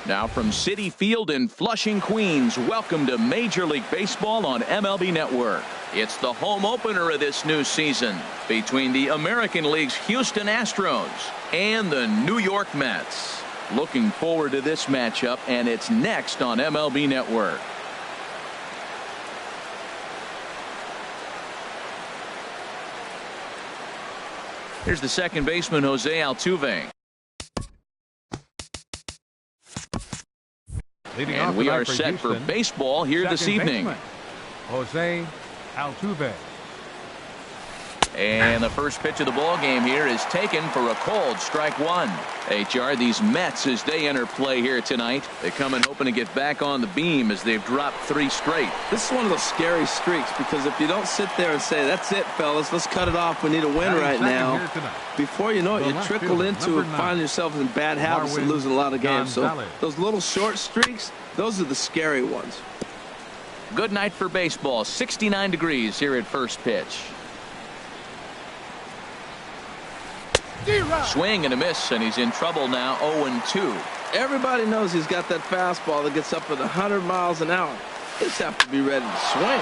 Now from Citi Field in Flushing, Queens, welcome to Major League Baseball on MLB Network. It's the home opener of this new season between the American League's Houston Astros and the New York Mets. Looking forward to this matchup, and it's next on MLB Network. Here's the second baseman, Jose Altuve. And we are set for baseball here this evening. Jose Altuve. And the first pitch of the ball game here is taken for a cold strike one. HR, these Mets, as they enter play here tonight, they come in hoping to get back on the beam as they've dropped 3 straight. This is one of those scary streaks, because if you don't sit there and say, that's it, fellas, let's cut it off, we need a win right now, before you know it, you trickle into finding yourself in bad habits and losing a lot of games. So those little short streaks, those are the scary ones. Good night for baseball. 69 degrees here at first pitch. Swing and a miss, and he's in trouble now. 0-2. Everybody knows he's got that fastball that gets up at 100 miles an hour. He just have to be ready to swing.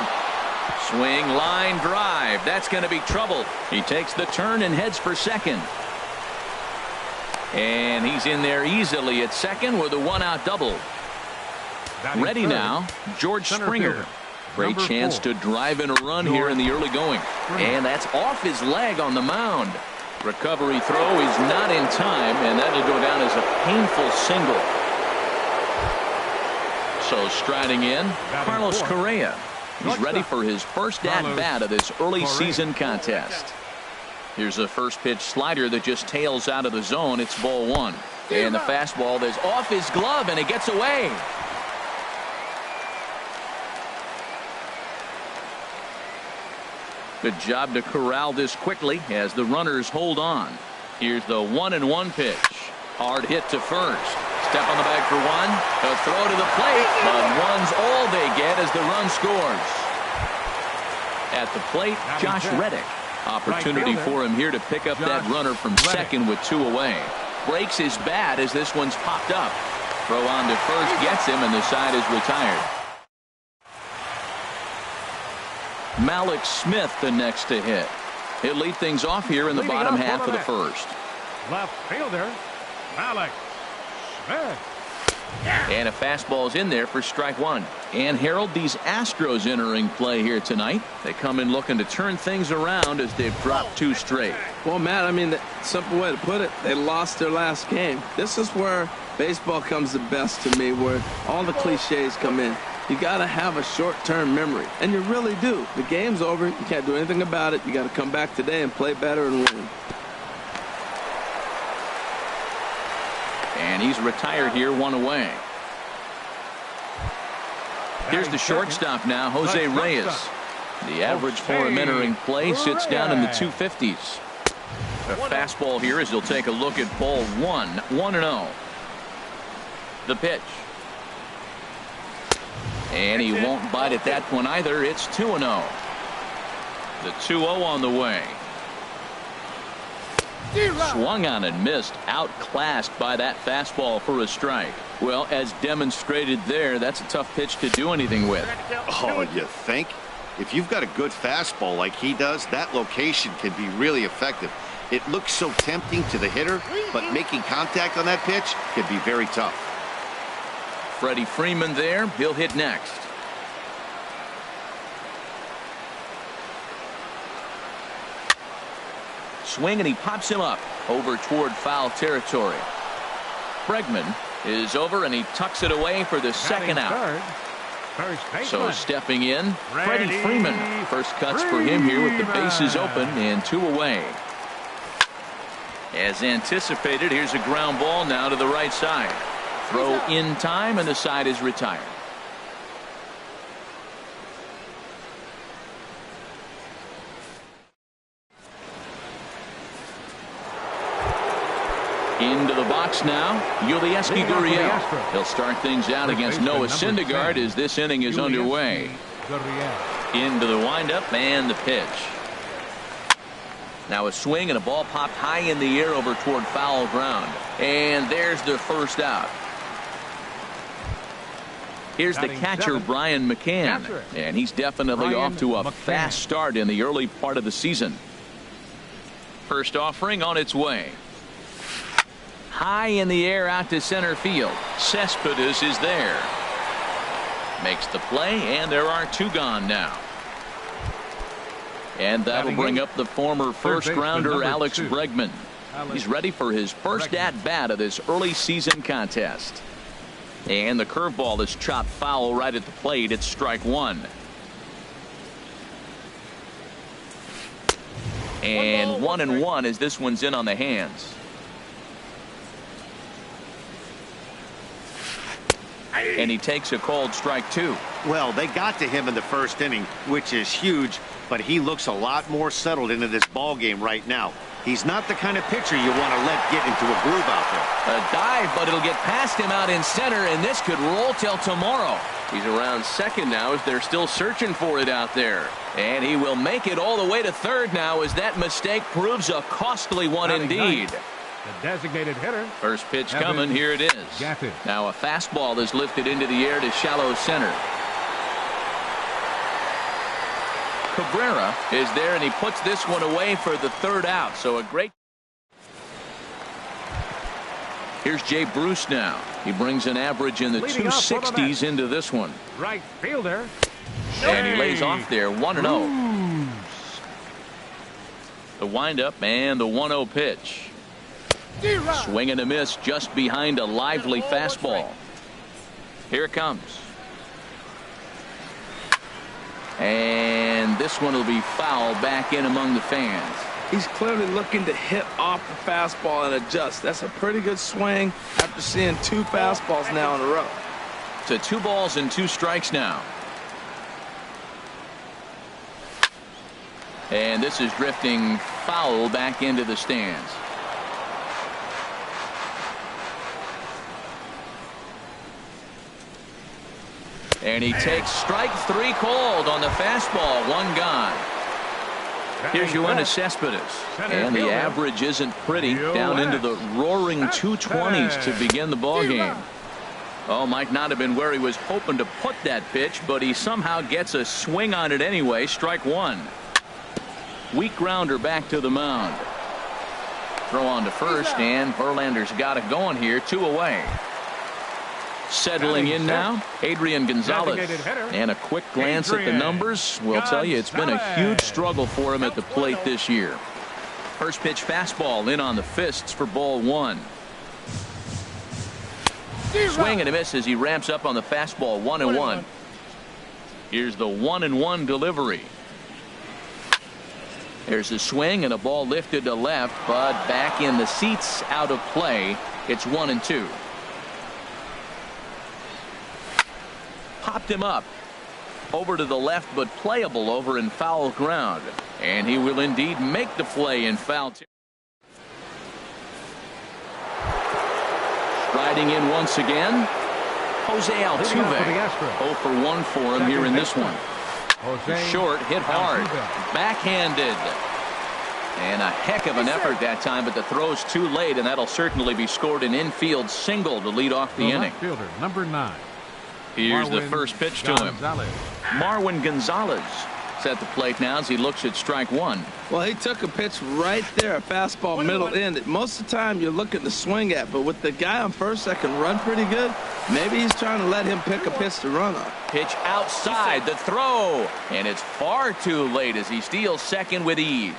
Swing, line drive. That's going to be trouble. He takes the turn and heads for second. And he's in there easily at second with a 1-out double. Ready now, George Springer. Great chance to drive in a run here in the early going. And that's off his leg on the mound. Recovery throw is not in time, and that'll go down as a painful single. So striding in, Carlos Correa. He's ready for his first at-bat of this early season contest. Here's a first pitch slider that just tails out of the zone. It's ball 1. And the fastball is off his glove, and it gets away. Good job to corral this quickly as the runners hold on. Here's the 1-1 pitch. Hard hit to first. Step on the bag for one. A throw to the plate, but one's all they get as the run scores. At the plate, Josh Reddick. Opportunity for him here to pick up that runner from second with 2 away. Breaks his bat as this one's popped up. Throw on to first gets him, and the side is retired. Malik Smith the next to hit. He'll lead things off here in the bottom half of the first. Left fielder, Malik Smith. And a fastball's in there for strike 1. And Harold, these Astros entering play here tonight. They come in looking to turn things around as they've dropped 2 straight. Well, Matt, I mean, the simple way to put it, they lost their last game. This is where baseball comes the best to me, where all the cliches come in. You got to have a short-term memory, and you really do. The game's over. You can't do anything about it. You got to come back today and play better and win. And he's retired here, 1 away. Here's the shortstop now, Jose Reyes. The average for him entering play sits down in the 250s. A fastball here as he'll take a look at ball 1, 1-0. The pitch. And he won't bite at that one either. It's 2-0. The 2-0 on the way. Swung on and missed. Outclassed by that fastball for a strike. Well, as demonstrated there, that's a tough pitch to do anything with. Oh, you think? If you've got a good fastball like he does, that location can be really effective. It looks so tempting to the hitter, but making contact on that pitch can be very tough. Freddie Freeman there. He'll hit next. Swing, and he pops him up over toward foul territory. Bregman is over, and he tucks it away for the second out. So stepping in, Freddie Freeman. First cuts for him here with the bases open and 2 away. As anticipated, here's a ground ball now to the right side. Throw in time, and the side is retired. Into the box now, Yulieski Gurriel. He'll start things out against Noah Syndergaard as this inning is underway. Into the windup and the pitch. Now a swing and a ball popped high in the air over toward foul ground. And there's the first out. Here's the Batting catcher, seventh. Brian McCann. Catcher. And he's definitely Brian off to a McCann. fast start in the early part of the season. First offering on its way. High in the air out to center field. Cespedes is there. Makes the play, and there are two gone now. And that'll bring up the former first-rounder Alex Bregman. He's ready for his first at-bat of this early season contest. And the curveball is chopped foul right at the plate. It's strike one. And 1-1 as this one's in on the hands. And he takes a called strike two. Well, they got to him in the first inning, which is huge, but he looks a lot more settled into this ball game right now. He's not the kind of pitcher you want to let get into a groove out there. A dive, but it'll get past him out in center, and this could roll till tomorrow. He's around second now as they're still searching for it out there. And he will make it all the way to third now as that mistake proves a costly one indeed. The designated hitter. First pitch coming. Here it is. Gafford. Now a fastball is lifted into the air to shallow center. Cabrera is there, and he puts this one away for the third out. So a great. Here's Jay Bruce now. He brings an average in the Leading off for the 260s Mets. into this one. Right fielder. And he lays off there 1-0. Bruce. The windup and the 1-0 pitch. Swing and a miss just behind a lively fastball. Here it comes. And this one will be foul back in among the fans. He's clearly looking to hit off the fastball and adjust. That's a pretty good swing after seeing two fastballs now in a row. To 2 balls and 2 strikes now. And this is drifting foul back into the stands. And he takes strike 3 called on the fastball. 1 gone. Here's Yoenis Cespedes. And the average isn't pretty. Down into the roaring 220s to begin the ball game. Oh, might not have been where he was hoping to put that pitch, but he somehow gets a swing on it anyway. Strike 1. Weak grounder back to the mound. Throw on to first, and Verlander's got it going here. 2 away. Settling in now, Adrian Gonzalez. And a quick glance at the numbers will tell you it's been a huge struggle for him at the plate this year. First pitch fastball in on the fists for ball 1. Swing and a miss as he ramps up on the fastball. 1-1. Here's the 1-1 delivery. There's a swing and a ball lifted to left, but back in the seats, out of play. It's 1-2. Popped him up over to the left, but playable over in foul ground, and he will indeed make the play in foul. Striding in once again, Jose Altuve. 0 for 1 for him here in this one. Short, hit hard, backhanded, and a heck of an effort that time, but the throw's too late, and that'll certainly be scored an infield single to lead off the inning. Fielder, number 9. Here's the first pitch to him. Marwin Gonzalez is at the plate now as he looks at strike 1. Well, he took a pitch right there, a fastball middle end. Most of the time you're looking to swing at, but with the guy on first that can run pretty good, maybe he's trying to let him pick a pitch to run on. Pitch outside, the throw, and it's far too late as he steals second with ease.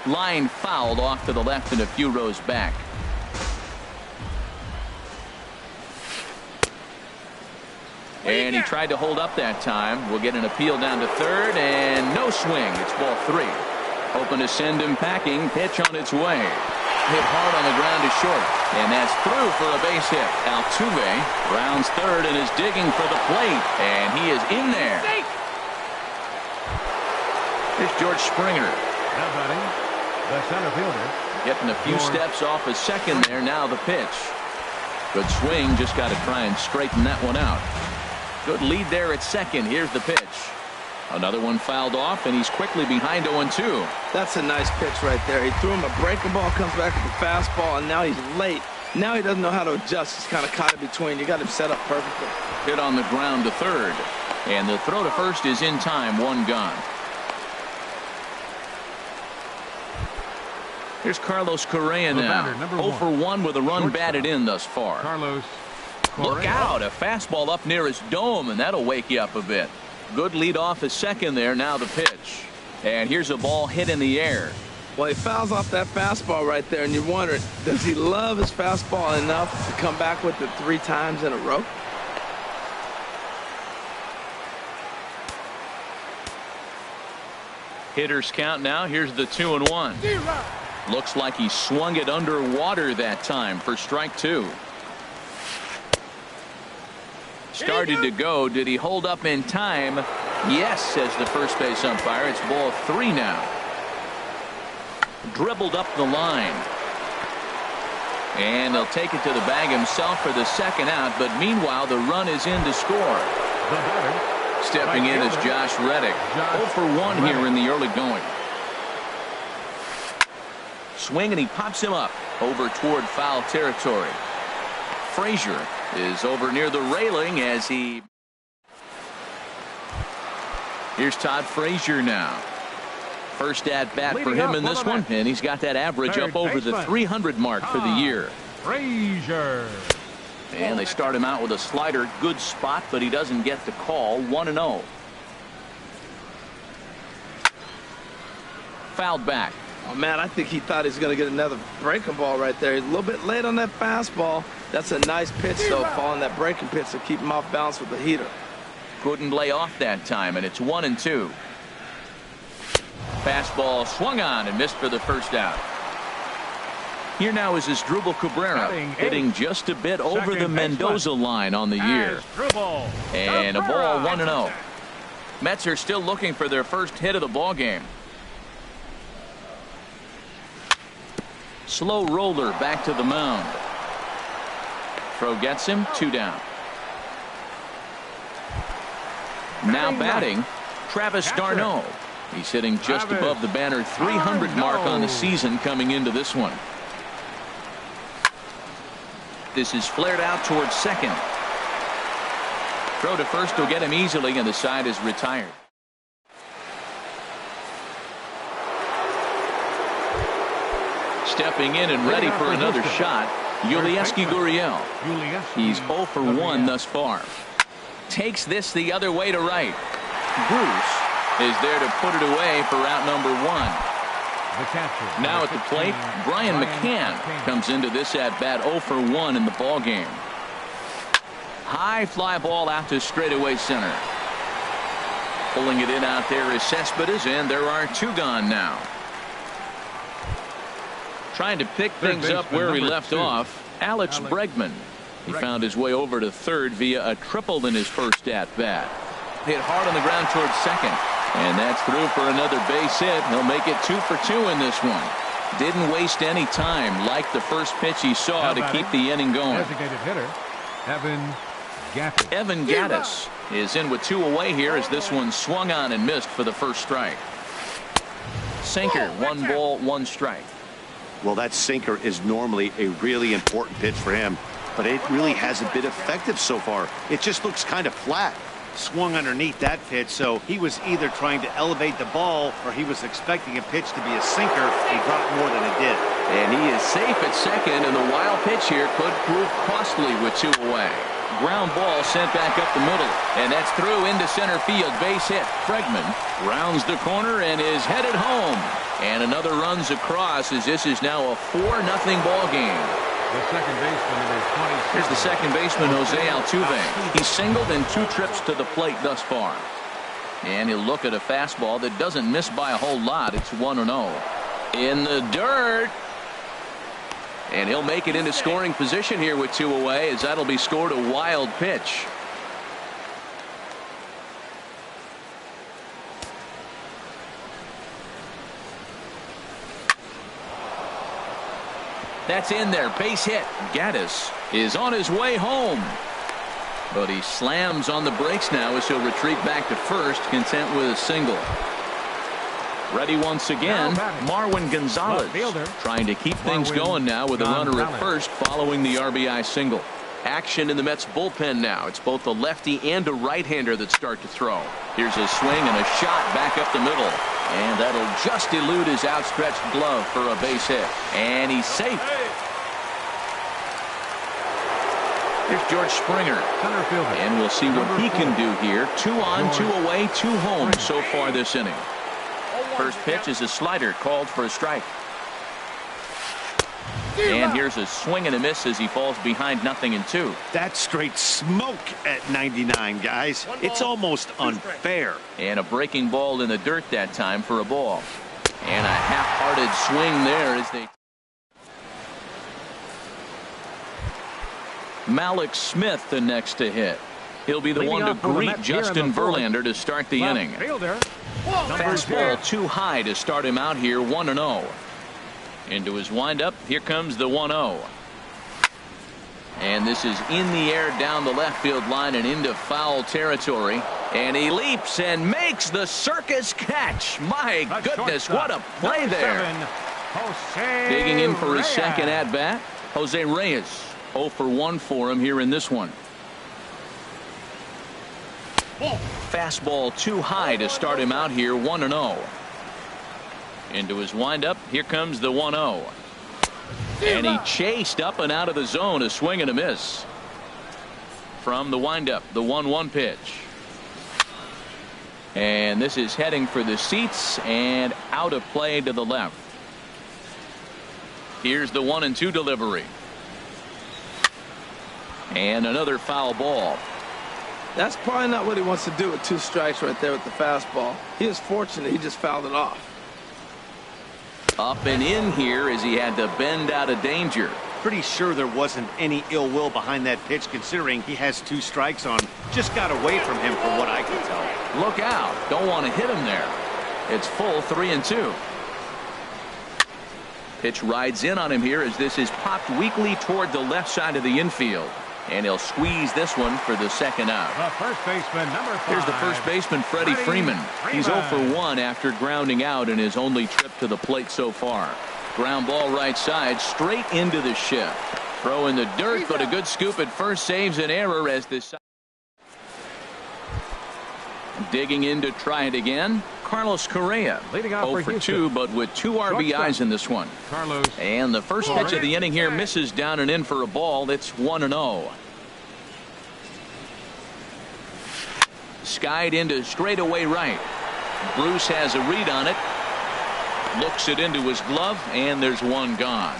Line fouled off to the left and a few rows back. And he tried to hold up that time. We'll get an appeal down to third, and no swing. It's ball 3. Hoping to send him packing. Pitch on its way. Hit hard on the ground to short. And that's through for a base hit. Altuve rounds third and is digging for the plate. And he is in there. Here's George Springer. Now batting, the center fielder. Getting a few steps off his second there. Now the pitch. Good swing. Just got to try and straighten that one out. Good lead there at second. Here's the pitch. Another one fouled off, and he's quickly behind 0-2. That's a nice pitch right there. He threw him a breaking ball, comes back with the fastball, and now he's late Now he doesn't know how to adjust. He's kind of caught in between. You got him set up perfectly. Hit on the ground to third. And the throw to first is in time. One gone. Here's Carlos Correa now. 0 for 1 with a run batted in thus far. Carlos Look Correa. out. A fastball up near his dome, and that'll wake you up a bit. Good lead off a second there. Now the pitch. And here's a ball hit in the air. Well, he fouls off that fastball right there, and you're wondering, does he love his fastball enough to come back with it 3 times in a row? Hitters count now. Here's the 2-1. Looks like he swung it underwater that time for strike 2. Started to go. Did he hold up in time? Yes, says the first base umpire. It's ball 3 now. Dribbled up the line. And he'll take it to the bag himself for the second out. But meanwhile, the run is in to score. The batter. Stepping in is Josh Reddick. 0 for 1 here in the early going. Swing, and he pops him up over toward foul territory. Frazier is over near the railing as he. Here's Todd Frazier now. First at bat for him in this one, and he's got that average up over the 300 mark for the year. Frazier. And they start him out with a slider. Good spot, but he doesn't get the call. 1-0. Fouled back. Oh, man, I think he thought he was going to get another breaking ball right there. He's a little bit late on that fastball. That's a nice pitch, though, following that breaking pitch to keep him off balance with the heater. Couldn't lay off that time, and it's 1-2. Fastball swung on and missed for the first out. Here now is Asdrubal Cabrera, hitting just a bit over the Mendoza line on the year. And a ball 1-0. Mets are still looking for their first hit of the ball game. Slow roller back to the mound. Throw gets him. 2 down. Now batting, Travis d'Arnaud. He's hitting just above the banner 300 mark on the season coming into this one. This is flared out towards second. Throw to first will get him easily, and the side is retired. Stepping in and ready for another shot, Yulieski Gurriel. He's 0 for 1 thus far. Takes this the other way to right. Bruce is there to put it away for out number 1. Now at the plate, Brian McCann comes into this at bat 0 for 1 in the ball game. High fly ball out to straightaway center. Pulling it in out there is Cespedes, and there are 2 gone now. Trying to pick things up where he left off, Alex Bregman. He found his way over to third via a triple in his first at bat. Hit hard on the ground towards second. And that's through for another base hit. He'll make it 2 for 2 in this one. Didn't waste any time like the first pitch he saw to keep the inning going. Designated hitter, Evan Gattis is in with 2 away here as this one swung on and missed for the first strike. Sinker, 1 ball, 1 strike. Well, that sinker is normally a really important pitch for him, but it really hasn't been effective so far. It just looks kind of flat. Swung underneath that pitch, so he was either trying to elevate the ball or he was expecting a pitch to be a sinker. He dropped more than it did. And he is safe at second, and the wild pitch here could prove costly with 2 away. Ground ball sent back up the middle, and that's through into center field. Base hit. Bregman rounds the corner and is headed home. And another runs across as this is now a 4-0 ball game. The second baseman, number 26. Here's the second baseman, Jose Altuve. He's singled in 2 trips to the plate thus far. And he'll look at a fastball that doesn't miss by a whole lot. It's 1-0. In the dirt. And he'll make it into scoring position here with 2 away, as that'll be scored a wild pitch. That's in there. Base hit. Gattis is on his way home. But he slams on the brakes now as he'll retreat back to first, content with a single. Ready once again, Marwin Gonzalez Left fielder. trying to keep things going now with a runner at first following the RBI single. Action in the Mets bullpen now. It's both a lefty and a right-hander that start to throw. Here's a swing and a shot back up the middle. And that'll just elude his outstretched glove for a base hit. And he's safe. Here's George Springer. Center fielder. And we'll see what he can do here. 2 on, 2 away, 2 home so far this inning. First pitch is a slider called for a strike. And here's a swing and a miss as he falls behind 0-2. That's straight smoke at 99, guys. It's almost unfair. And a breaking ball in the dirt that time for a ball. And a half-hearted swing there as they... Malik Smith the next to hit. He'll be the Leading one to off for the greet Mets here in Justin the fourth. Verlander to start the Left inning. fielder. Fastball too high to start him out here. 1-0. Into his windup. Here comes the 1-0. And this is in the air down the left field line and into foul territory. And he leaps and makes the circus catch. My goodness, what a play there. Digging in for his second at bat, Jose Reyes. 0 for 1 for him here in this one. Fastball too high to start him out here. 1-0. Into his windup. Here comes the 1-0. And he chased up and out of the zone. A swing and a miss. From the windup, the 1-1 pitch. And this is heading for the seats and out of play to the left. Here's the 1-2 delivery. And another foul ball. That's probably not what he wants to do with 2 strikes right there with the fastball. He is fortunate he just fouled it off. Up and in here as he had to bend out of danger. Pretty sure there wasn't any ill will behind that pitch, considering he has 2 strikes on. Just got away from him from what I could tell. Look out. Don't want to hit him there. It's full 3-2. Pitch rides in on him here as this is popped weakly toward the left side of the infield. And he'll squeeze this one for the second out. The first baseman, number 5. Here's the first baseman, Freddie Freeman. He's 0 for 1 after grounding out in his only trip to the plate so far. Ground ball right side, straight into the shift. Throw in the dirt, but a good scoop at first saves an error as this. Digging in to try it again. Carlos Correa. Leading off 0 for 2, but with 2 RBIs in this one. Carlos. And the first pitch of the inning here misses down and in for a ball. It's 1-0. Skied into straightaway right. Bruce has a read on it. Looks it into his glove, and there's one gone.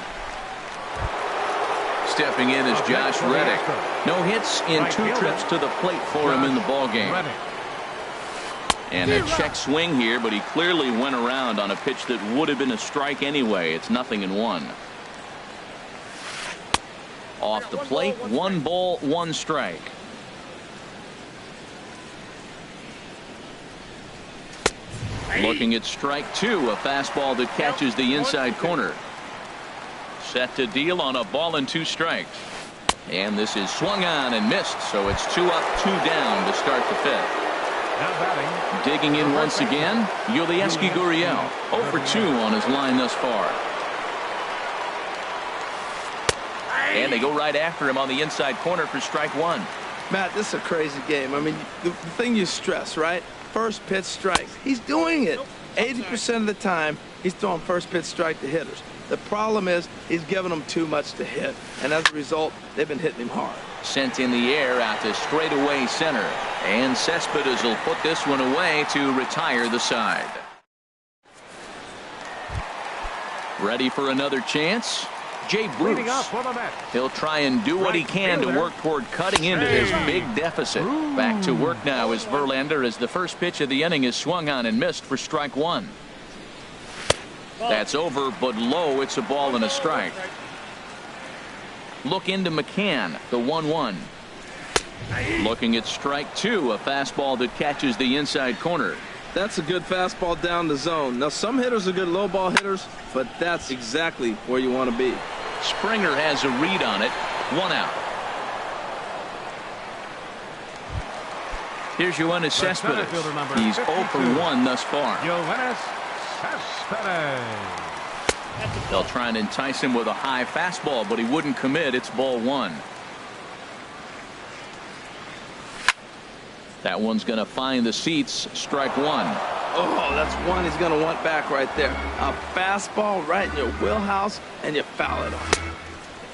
Stepping in is Josh Reddick. No hits in 2 trips to the plate for him in the ballgame. And a check swing here, but he clearly went around on a pitch that would have been a strike anyway. It's 0-1. Off the plate, 1 ball, 1 strike. Looking at strike 2, a fastball that catches the inside corner. Set to deal on a ball and 2 strikes. And this is swung on and missed, so it's 2 up, 2 down to start the 5th. Now batting. Digging in once again, Yulieski Gurriel. 0 for 2 on his line thus far. And they go right after him on the inside corner for strike 1. Matt, this is a crazy game. I mean, the thing you stress, right? First pitch strikes. He's doing it. 80% of the time, he's throwing first pitch strike to hitters. The problem is he's giving them too much to hit, and as a result, they've been hitting him hard. Sent in the air out to straightaway center. And Cespedes will put this one away to retire the side. Ready for another chance? Jay Bruce. He'll try and do what he can to work toward cutting into his big deficit. Back to work now is Verlander as the first pitch of the inning is swung on and missed for strike 1. That's over, but low. It's a ball and a strike. Look into McCann, the 1-1. Looking at strike 2, a fastball that catches the inside corner. That's a good fastball down the zone. Now, some hitters are good low ball hitters, but that's exactly where you want to be. Springer has a read on it. 1 out. Here's Yoenis Cespedes. He's 0 for 1 thus far. Cespedes. They'll try and entice him with a high fastball, but he wouldn't commit. It's ball one. That one's going to find the seats. Strike one. Oh, that's one he's going to want back right there. A fastball right in your wheelhouse, and you foul it off.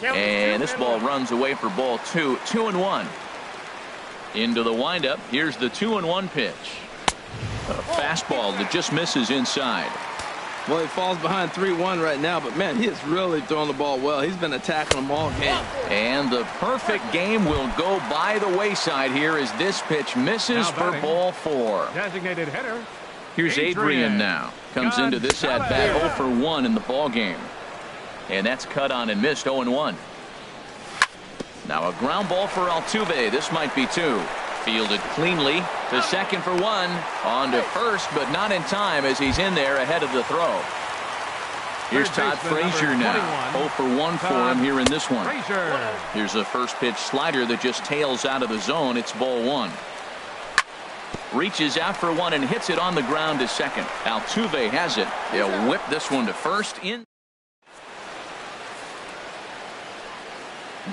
And this ball runs away for ball two. 2-1. Into the windup. Here's the 2-1 pitch. A fastball that just misses inside. Well, he falls behind 3-1 right now, but man, he is really throwing the ball well. He's been attacking them all game. And the perfect game will go by the wayside here as this pitch misses for ball four. Designated hitter. Here's Adrian now. Comes into this at bat 0 for 1 in the ball game. And that's cut on and missed. 0-1. Now a ground ball for Altuve. This might be two. Fielded cleanly to second for one. On to first, but not in time as he's in there ahead of the throw. Here's Todd Frazier now. 0 for 1 for him here in this one. Here's a first pitch slider that just tails out of the zone. It's ball one. Reaches out for one and hits it on the ground to second. Altuve has it. They'll whip this one to first.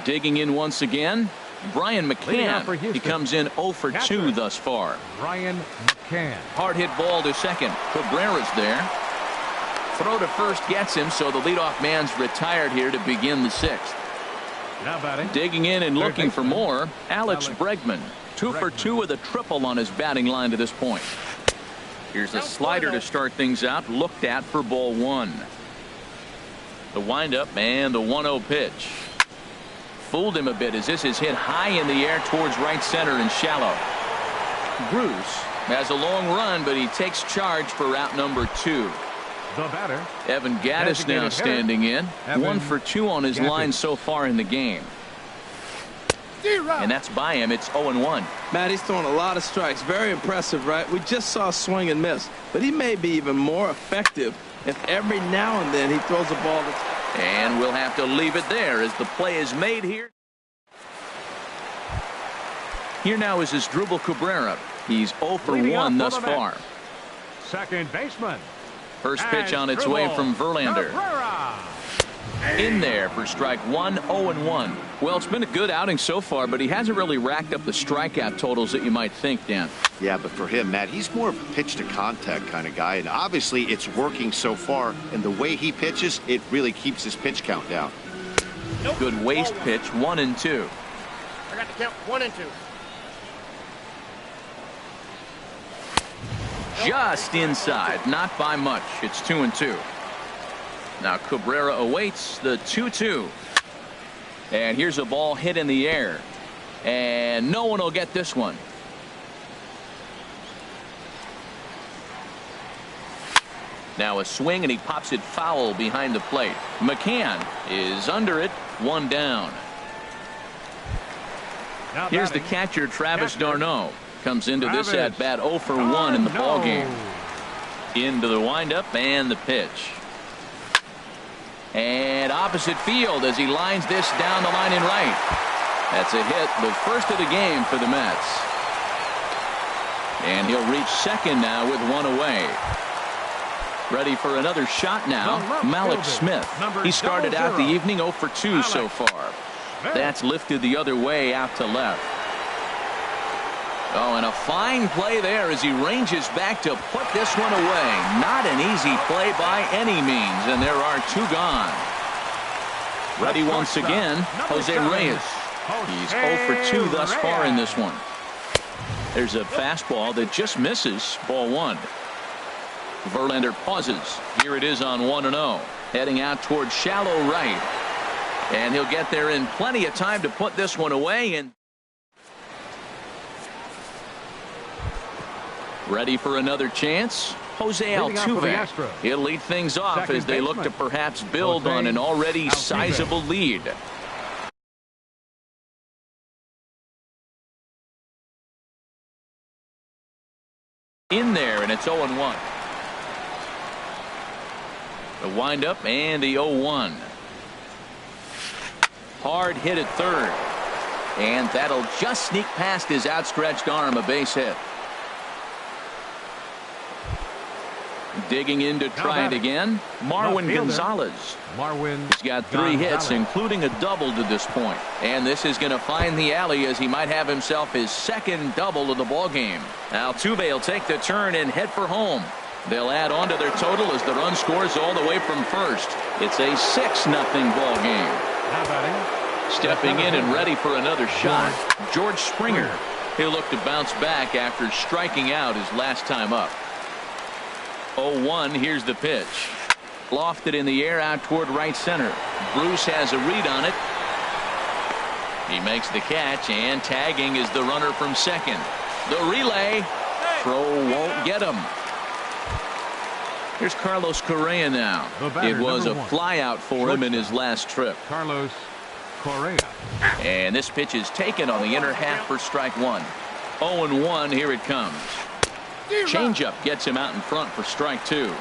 Digging in once again, Brian McCann. He comes in 0 for 2 thus far. Brian McCann. Hard hit ball to second. Cabrera's there. Throw to first gets him, so the leadoff man's retired here to begin the sixth. Now batting. Digging in and looking for more, Alex Bregman. 2 for 2 with a triple on his batting line to this point. Here's a slider to start things out, looked at for ball one. The windup and the 1-0 pitch. Fooled him a bit as this is hit high in the air towards right center and shallow. Bruce has a long run, but he takes charge for out number 2. The batter. Evan Gattis now standing in. 1 for 2 on his line so far in the game. And that's by him. It's 0-1. Matt, he's throwing a lot of strikes. Very impressive, right? We just saw a swing and miss, but he may be even more effective if every now and then he throws a ball that's... And we'll have to leave it there as the play is made here. Here now is Asdrubal Cabrera. He's 0 for 1 thus far. Second baseman. First pitch on its way from Verlander. In there for strike one. 0-1. Well, it's been a good outing so far, but he hasn't really racked up the strikeout totals that you might think, Dan. Yeah, but for him, Matt, he's more of a pitch to contact kind of guy, and obviously it's working so far, and the way he pitches, it really keeps his pitch count down. Good waste pitch. 1 and 2. I got to count 1 and 2. Just inside, not by much. It's 2 and 2. Now Cabrera awaits the 2-2. And here's a ball hit in the air. And no one will get this one. Now a swing, and he pops it foul behind the plate. McCann is under it. 1 down. Here's the catcher, Travis d'Arnaud. Comes into this at bat 0 for 1 in the ball game. Into the windup and the pitch. And opposite field as he lines this down the line in right. That's a hit, the first of the game for the Mets. And he'll reach second now with 1 away. Ready for another shot now, Malik Smith. He started out the evening 0 for 2 so far. That's lifted the other way out to left. Oh, and a fine play there as he ranges back to put this one away. Not an easy play by any means, and there are 2 gone. Ready once again, Jose Reyes. He's 0 for 2 thus far in this one. There's a fastball that just misses. Ball 1. Verlander pauses. Here it is on 1-0. Heading out towards shallow right. And he'll get there in plenty of time to put this one away. And ready for another chance, Jose Altuve. He'll lead things off as they look to perhaps build on an already sizable lead. In there, and it's 0-1. The windup and the 0-1. Hard hit at third. And that'll just sneak past his outstretched arm, a base hit. Digging in to try it again, Marwin Gonzalez. He's got 3 hits, including a double to this point. And this is going to find the alley as he might have himself his 2nd double of the ballgame. Altuve will take the turn and head for home. They'll add on to their total as the run scores all the way from first. It's a 6-0 ball game. Stepping in and ready for another shot, George Springer. He'll look to bounce back after striking out his last time up. 0-1. Here's the pitch. Lofted in the air out toward right center. Bruce has a read on it. He makes the catch, and tagging is the runner from second. The relay. Throw won't get him. Here's Carlos Correa now. It was a flyout for him in his last trip. Carlos Correa. And this pitch is taken on the inner half for strike 1. 0-1. Here it comes. Changeup gets him out in front for strike 2.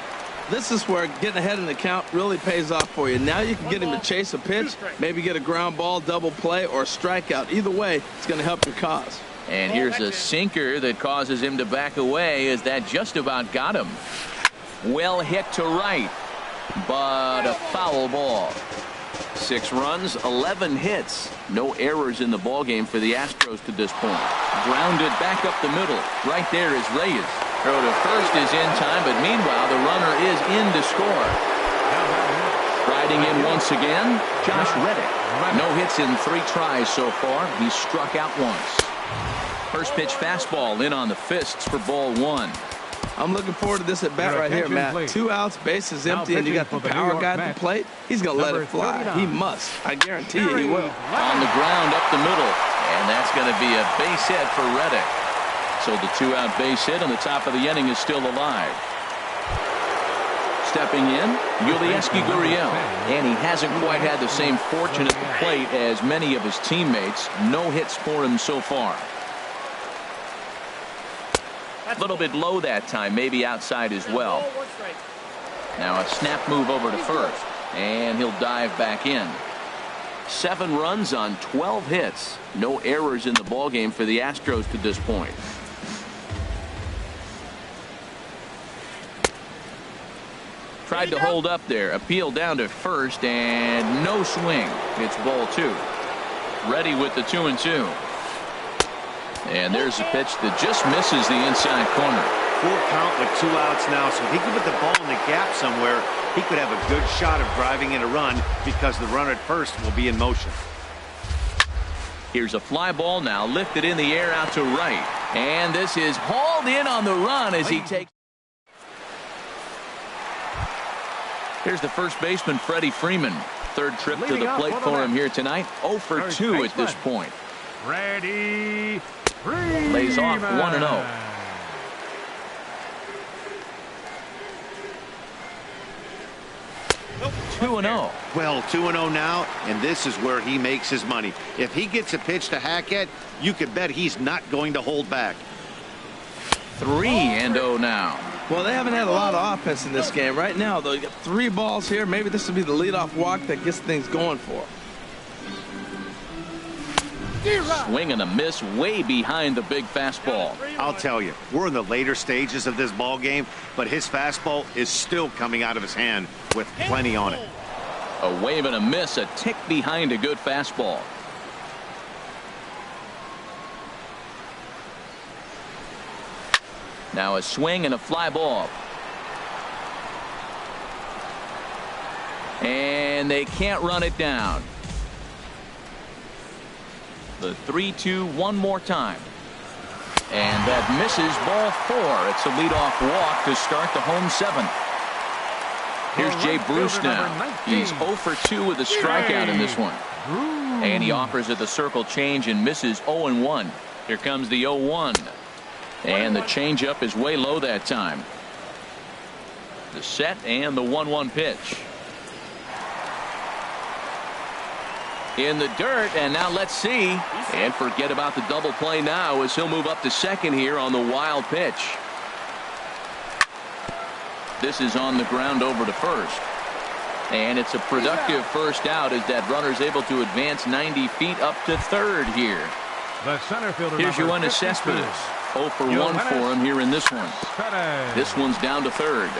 This is where getting ahead in the count really pays off for you. Now you can get him to chase a pitch, maybe get a ground ball, double play, or a strikeout. Either way, it's going to help your cause. And here's a sinker that causes him to back away as that just about got him. Well hit to right, but a foul ball. 6 runs, 11 hits. No errors in the ballgame for the Astros to this point. Grounded back up the middle. Right there is Reyes. Throw to first is in time, but meanwhile the runner is in to score. Riding in once again, Josh Reddick. No hits in 3 tries so far. He struck out once. First pitch fastball in on the fists for ball 1. I'm looking forward to this at bat right here, Matt. Please. 2 outs, bases empty, and you got the power guy at the plate. He's going to let it fly. He must. I guarantee you he will. On the ground up the middle, and that's going to be a base hit for Reddick. So the 2-out base hit on the top of the inning is still alive. Stepping in, Yulieski Gurriel, and he hasn't quite had the same fortune at the plate as many of his teammates. No hits for him so far. A little bit low that time, maybe outside as well. Now a snap move over to first, and he'll dive back in. 7 runs on 12 hits. No errors in the ballgame for the Astros to this point. Tried to hold up there. Appeal down to first, and no swing. It's ball 2. Ready with the 2-2. And there's a pitch that just misses the inside corner. Full count with 2 outs now, so if he could put the ball in the gap somewhere, he could have a good shot of driving in a run because the runner at first will be in motion. Here's a fly ball now lifted in the air out to right. And this is hauled in on the run as he takes. Here's the first baseman, Freddie Freeman. 3rd trip to the plate for him here tonight. 0 for 2 at this point. Freddie Lays off 1-0. Two and 0. Well, 2-0 now, and this is where he makes his money. If he gets a pitch to Hackett, you could bet he's not going to hold back. 3-0 now. Well, they haven't had a lot of offense in this game. Right now, though, you got 3 balls here. Maybe this will be the leadoff walk that gets things going for him. Swing and a miss way behind the big fastball. I'll tell you, we're in the later stages of this ball game, but his fastball is still coming out of his hand with plenty on it. A wave and a miss, a tick behind a good fastball. Now a swing and a fly ball. And they can't run it down. The 3-2 one more time. And that misses ball 4. It's a leadoff walk to start the home 7th. Here's Jay Bruce now. He's 0 for 2 with a strikeout in this one. And he offers at the circle change and misses 0-1. Here comes the 0-1. And the changeup is way low that time. The set and the 1-1 pitch. In the dirt, and now let's see. And forget about the double play now as he'll move up to second here on the wild pitch. This is on the ground over to first. And it's a productive first out as that runner's able to advance 90 feet up to third here. The center fielder. Here's Yoenis Cespedes. 0 for 1 for him here in this one. This one's down to third.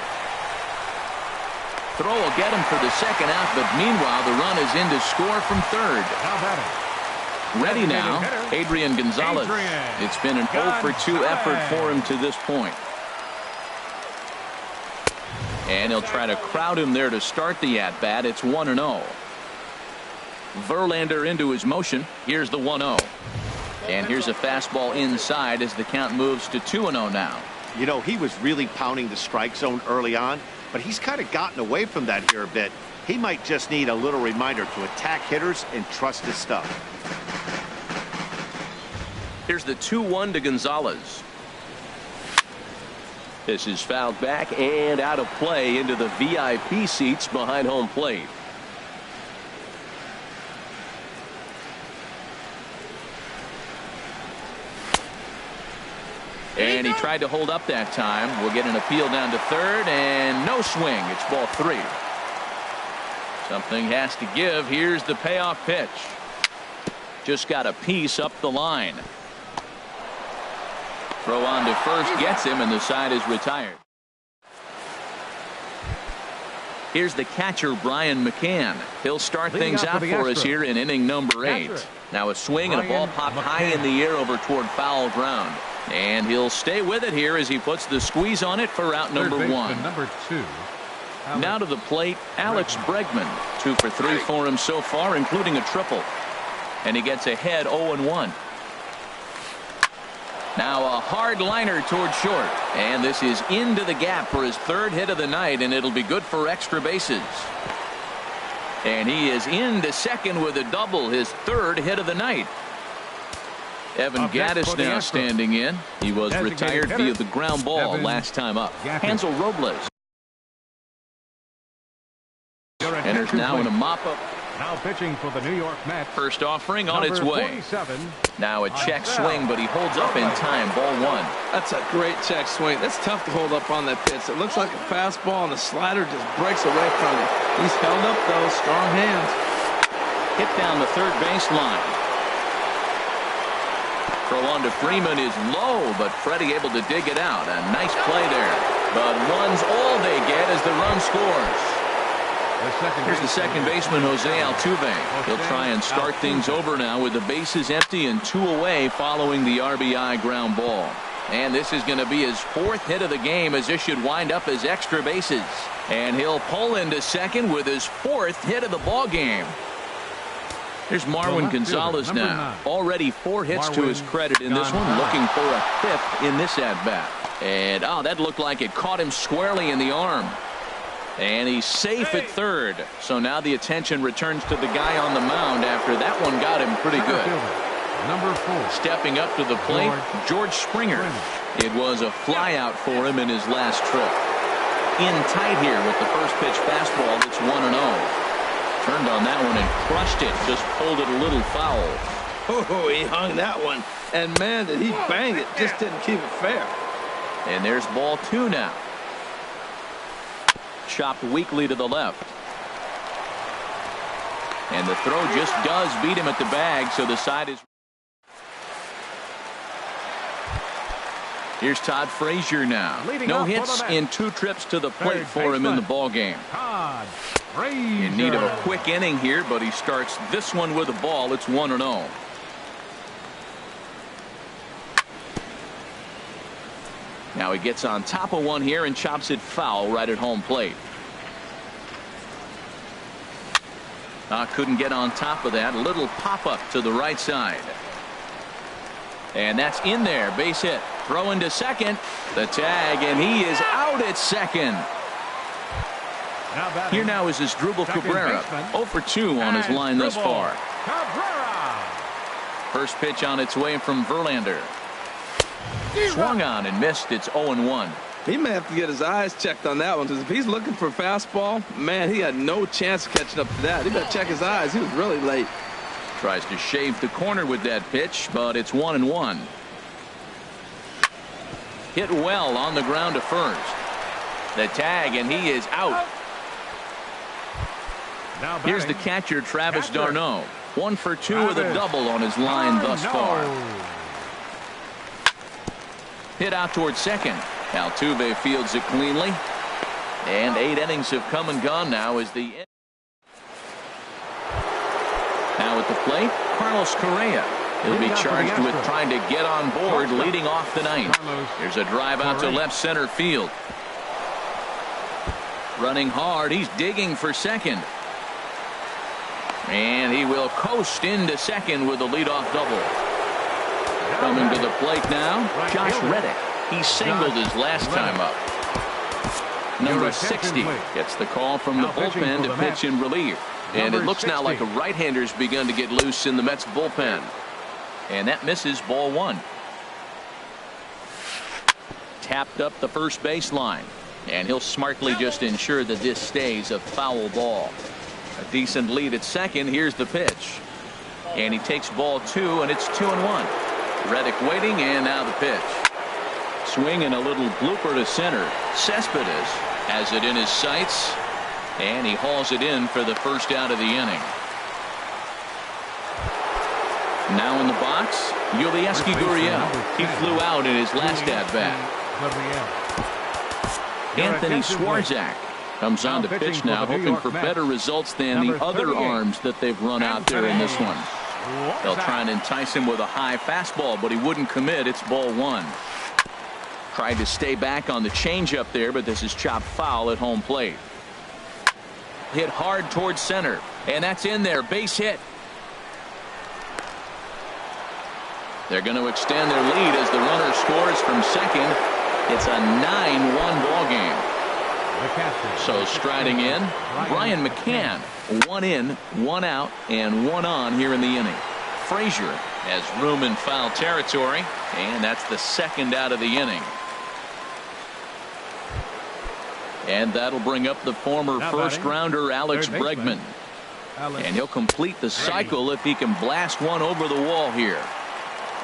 throw will get him for the second out, but meanwhile the run is in to score from third. Now batting. Ready now, Adrian Gonzalez. It's been an 0 for 2 effort for him to this point. And he'll try to crowd him there to start the at-bat. It's 1-0. Verlander into his motion. Here's the 1-0. And here's a fastball inside as the count moves to 2-0 now. You know, he was really pounding the strike zone early on, but he's kind of gotten away from that here a bit. He might just need a little reminder to attack hitters and trust his stuff. Here's the 2-1 to Gonzalez. This is fouled back and out of play into the VIP seats behind home plate. And he tried to hold up that time. We'll get an appeal down to third, and no swing. It's ball 3. Something has to give. Here's the payoff pitch. Just got a piece up the line. Throw on to first gets him, and the side is retired. Here's the catcher, Brian McCann. He'll start things out for us here in inning number 8. Now a swing and a ball popped high in the air over toward foul ground. And he'll stay with it here as he puts the squeeze on it for out number 1. Number 2. Now to the plate, Alex Bregman. 2 for 3 for him so far, including a triple. And he gets ahead 0-1. Now a hard liner toward short. And this is into the gap for his 3rd hit of the night, and it'll be good for extra bases. And he is into second with a double, his 3rd hit of the night. Evan Gaddis now standing in. He was retired via the ground ball last time up. Hansel Robles enters now in a mop-up. Now pitching for the New York Mets. First offering on its way. 47. Now a check swing, but he holds up in time. Ball 1. That's a great check swing. That's tough to hold up on that pitch. It looks like a fastball, and the slider just breaks away from him. He's held up, though. Strong hands. Hit down the third baseline. Throw on to Freeman is low, but Freddie able to dig it out. A nice play there. But one's all they get as the run scores. Here's the second baseman, Jose Altuve. He'll try and start things over now with the bases empty and 2 away following the RBI ground ball. And this is going to be his 4th hit of the game, as this should wind up as extra bases. And he'll pull into second with his 4th hit of the ball game. Here's Marwin Gonzalez now. Already 4 hits to his credit in this one, looking for a 5th in this at-bat. And, that looked like it caught him squarely in the arm. And he's safe at third. So now the attention returns to the guy on the mound after that one got him pretty good. Number 4. Stepping up to the plate, George Springer. It was a fly out for him in his last trip. In tight here with the first pitch fastball. It's 1-0. Turned on that one and crushed it. Just pulled it a little foul. Oh, he hung that one. And, man, did he bang it. Just didn't keep it fair. And there's ball 2 now. Chopped weakly to the left. And the throw just does beat him at the bag, so the side is. Here's Todd Frazier now. No hits in 2 trips to the plate for him in the ball game. In need of a quick inning here, but he starts this one with a ball. It's 1-0. Now he gets on top of one here and chops it foul right at home plate. Couldn't get on top of that. A little pop-up to the right side. And that's in there. Base hit. Throw into second. The tag, and he is out at second. Here now is Asdrubal Cabrera. 0 for 2 on his line thus far. First pitch on its way from Verlander. Swung on and missed. It's 0-1. He may have to get his eyes checked on that one, because if he's looking for a fastball, man, he had no chance of catching up to that. He better check his eyes. He was really late. Tries to shave the corner with that pitch, but it's 1-1. Hit well on the ground to first. The tag, and he is out. Here's the catcher, Travis d'Arnaud. 1 for 2 with a double on his line thus far. Hit out towards second. Altuve fields it cleanly. And 8 innings have come and gone now as the... Now at the plate, Carlos Correa. He'll be charged with trying to get on board leading off the ninth. Here's a drive out to left center field. Running hard, he's digging for second. And he will coast into second with a leadoff double. Coming to the plate now, Josh Reddick. He singled his last time up. Number 60 gets the call from the bullpen to pitch in relief. And it looks now like a right-hander's begun to get loose in the Mets bullpen. And that misses, ball 1. Tapped up the first baseline. And he'll smartly just ensure that this stays a foul ball. A decent lead at second. Here's the pitch. And he takes ball 2, and it's 2-1. Reddick waiting, and now the pitch. Swing and a little blooper to center. Cespedes has it in his sights. And he hauls it in for the first out of the inning. Now in the box, Yulieski Gurriel. He flew out in his last at-bat. Anthony Swarzak comes on to pitch now, hoping for better results than the other arms that they've run out there in this one. They'll try and entice him with a high fastball, but he wouldn't commit. It's ball 1. Tried to stay back on the changeup there, but this is chopped foul at home plate. Hit hard towards center, and that's in there. Base hit. They're going to extend their lead as the runner scores from second. It's a 9-1 ball game. So striding in, Brian McCann. 1 in, 1 out, and 1 on here in the inning. Frazier has room in foul territory, and that's the second out of the inning. And that'll bring up the former first-rounder Alex Bregman. And he'll complete the cycle if he can blast one over the wall here.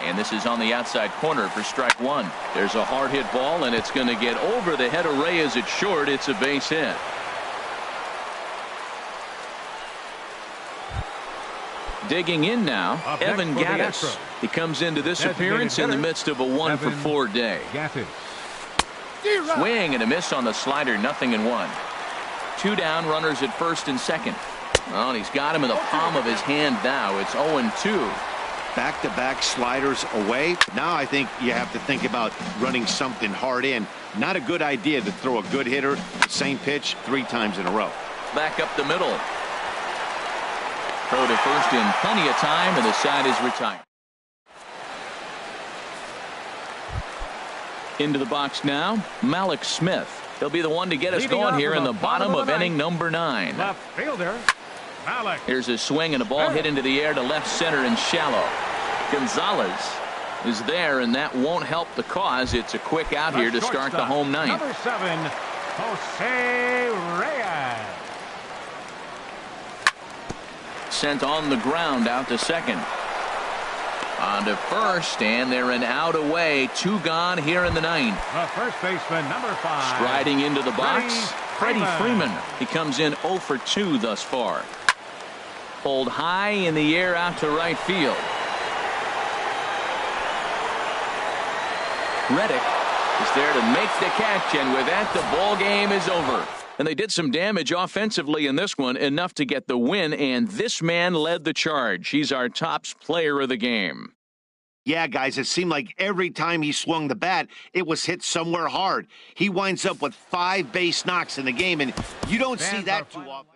And this is on the outside corner for strike 1. There's a hard hit ball, and it's going to get over the head of Reyes at short. It's a base hit. Digging in now, Evan Gattis. He comes into this appearance in the midst of a 1-for-4 day. Swing and a miss on the slider, 0-1. 2 down, runners at first and second. Well, and he's got him in the palm of his hand now. It's 0-2. Back-to-back sliders away. Now I think you have to think about running something hard in. Not a good idea to throw a good hitter the same pitch 3 times in a row. Back up the middle. Throw to first in plenty of time, and the side is retired. Into the box now, Malik Smith. He'll be the one to get us going here in the bottom of inning number 9. Left fielder, Malik. Here's a swing and a ball hit into the air to left center and shallow. Gonzalez is there, and that won't help the cause. It's a quick out here to start the home ninth. Number 7, Jose Reyes. Sent on the ground out to second. On to first, and they're an out away. 2 gone here in the 9th. The first baseman, number 5. Striding into the box, Freddie Freeman. He comes in 0 for 2 thus far. Pulled high in the air out to right field. Reddick is there to make the catch, and with that, the ball game is over. And they did some damage offensively in this one, enough to get the win, and this man led the charge. He's our top player of the game. Yeah, guys, it seemed like every time he swung the bat, it was hit somewhere hard. He winds up with 5 base knocks in the game, and you don't see that too often.